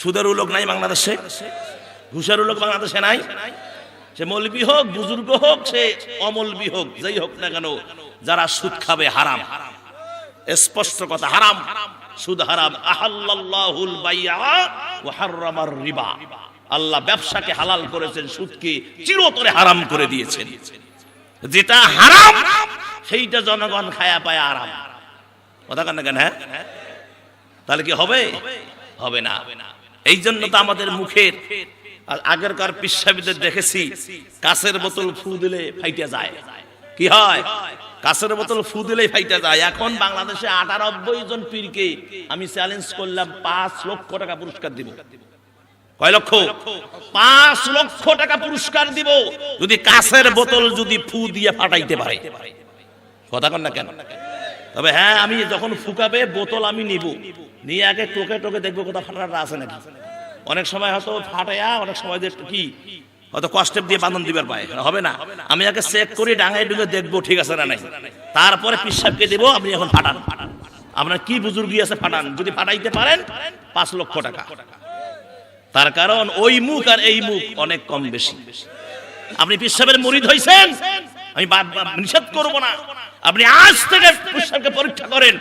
সুদেরও লোক নাই বাংলাদেশে, ঘুষেরও লোক বাংলাদেশে নাই। সে মৌলবি হোক, বুজুর্গ হোক, সে অমৌলবি হোক, যেই হোক না কেন, যারা সুদ খাবে হারাম, স্পষ্ট কথা, হারাম, সুদ হারাম। আহাল্লাল্লাহুল বাইআ ওয়া হাররামার রিবা, আল্লাহ ব্যবসাকে হালাল করেছেন, সুদকে চিরতরে হারাম করে দিয়েছেন। যেটা হারাম সেইটা জনগণ খায়া পায় আরাম। কথা কেন কেন? হ্যাঁ, তাহলে কি হবে? হবে না। এই জন্য তো আমাদের মুখের, আগেরকার পিসাবিদের দেখেছি কাঁচের বোতল ফু দিলে ফাইটা যায়। কি হয়? কাঁচের বোতল ফু দিলেই ফাইটা যায়। এখন বাংলাদেশে 98 জন পীরকে আমি চ্যালেঞ্জ করলাম 5 লক্ষ টাকা পুরস্কার দিব। কয় লক্ষ? 5 লক্ষ টাকা পুরস্কার দিব যদি কাঁচের বোতল যদি ফু দিয়ে ফাটাইতে পারে। কথা কন না কেন? তবে হ্যাঁ, আমি যখন ফুকাবে বোতল আমি নিব, নিয়ে আগে টোকে টোকে দেখবো কোথা ফাটাটা আছে নাকি। অনেক সময় হয়তো ফাটায়া, অনেক সময় যে কি হয়তো কষ্টেপ দিয়ে বাঁধন দিবার পায়, হবে না। আমি আগে চেক করি, ডাঙায় ডুবে দেখবো ঠিক আছে না নাই, তারপরে পিসাবকে দেব আপনি এখন ফাটান, আপনার কি বুজুর্গি আছে ফাটান। যদি ফাটাইতে পারেন 5 লক্ষ টাকা। তার কারণ ওই মুখ আর এই মুখ অনেক কম বেশি। আপনি পিসাবের মুরিদ হইছেন, আমি নিষেধ করব না। আপনি আজ থেকে পিসাবকে পরীক্ষা করেন,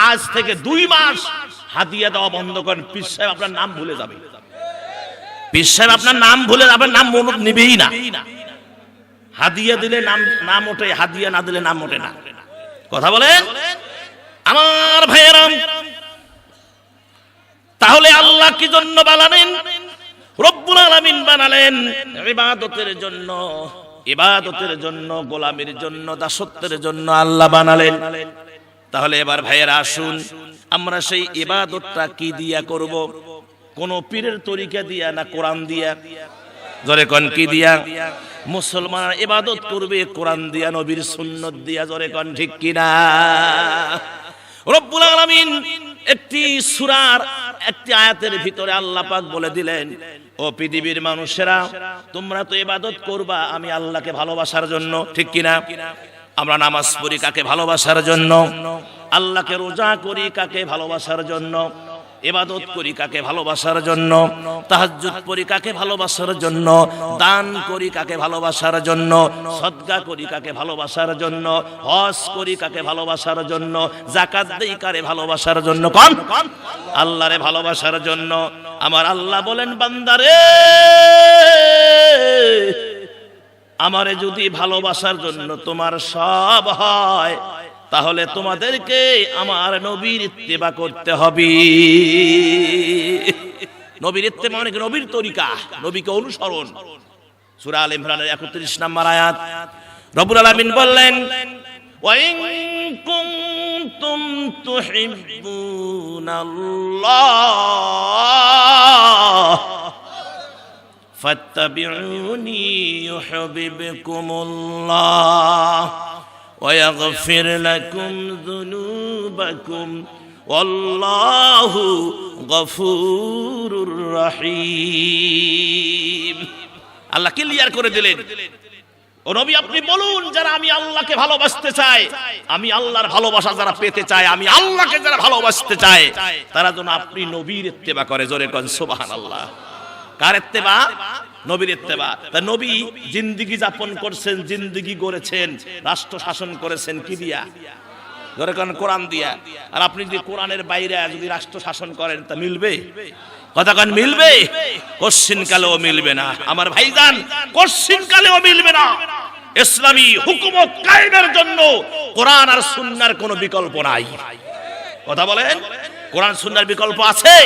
আজ থেকে 2 মাস হাদিয়া দেওয়া বন্ধ করেন, পিসাব আপনার নাম ভুলে যাবে। পিসাব আপনার নাম ভুলে যাবে, নাম মনে নিবেই না। হাদিয়া দিলে নাম ওঠে, হাদিয়া না দিলে নাম ওঠে না। কথা বলেন আমার ভাইয়েরা। তাহলে আল্লাহ কি জন্য বানালেন? রব্বুল আলামিন বানালেন ইবাদতের জন্য, ইবাদতের জন্য, গোলামির জন্য, দাসত্বের জন্য আল্লাহ বানালেন। তাহলে এবার ভাইয়েরা আসুন, আমরা সেই ইবাদতটা কি দিয়া করব? কোন পীরের তরিকা দিয়া না কোরআন দিয়া? জোরে কোন কি দিয়া? মুসলমান ইবাদত করবে কোরআন দিয়া, নবীর সুন্নাত দিয়া। জোরে কোন ঠিক কিনা? রব্বুল আলামিন একটি সূরার একটি আয়াতের ভিতরে আল্লাহ পাক বলে দিলেন, ও পৃথিবীর মানুষেরা, তোমরা তো ইবাদত করবা আমি আল্লাহকে ভালোবাসার জন্য, ঠিক কিনা? আমরা নামাজ পড়ি কাকে ভালোবাসার জন্য? আল্লাহকে রোজা করি কাকে ভালোবাসার জন্য? ইবাদত করি কাকে ভালোবাসার জন্য? তাহাজ্জুদ পড়ি কাকে ভালোবাসার জন্য? দান করি কাকে ভালোবাসার জন্য? সদকা করি কাকে ভালোবাসার জন্য? হজ করি কাকে ভালোবাসার জন্য? যাকাত দেই কারে ভালোবাসার জন্য? কোন? আল্লাহরে ভালোবাসার জন্য। আমার আল্লাহ বলেন, বান্দারে আমারে যদি ভালোবাসার জন্য তোমার সব হয়, তাহলে তোমাদেরকে আমার নবীর ইত্তেবা করতে হবে। নবীর ইত্তেবা মানে নবীর তরিকা, নবীকে অনুসরণ। সূরা আলে ইমরানের 31 নম্বর আয়াত রব্বুল আলামিন বললেন, ওয়া ইন কুনতুম তুহিব্বুনাল্লাহ ফাত্তাবিউনি ইউহিব্বুকুমুল্লাহ ويغفر لكم ذنوبكم والله غفور رحيم। আল্লাহ ক্লিয়ার করে দিলেন, ও নবী আপনি বলুন, যারা আমি আল্লাহকে ভালোবাসতে চায়, আমি আল্লাহর ভালোবাসা যারা পেতে চায়, আমি আল্লাহকে যারা ভালোবাসতে চায়, তারা যেন আপনি নবীর ইত্তেবা করে। জোরে কোন সুবহানাল্লাহ। কার ইত্তেবা? নবীর ইত্তেবা। তা নবী জিন্দেগি যাপন করছেন, জিন্দেগি গড়েছেন, রাষ্ট্র শাসন করেছেন কি দিয়া? ধরে কোন কোরআন দিয়া। আর আপনি যদি কোরআনের বাইরে যদি রাষ্ট্র শাসন করেন তা মিলবে? কথা কোন মিলবে? কোশ্চিন কালেও মিলবে না আমার ভাইজান, কোশ্চিন কালেও মিলবে না। ইসলামী হুকুমত কায়েমের জন্য কোরআন আর সুন্নাহর কোনো বিকল্প নাই। কথা বলেন, কোরআন সুন্নাহর বিকল্প আছে?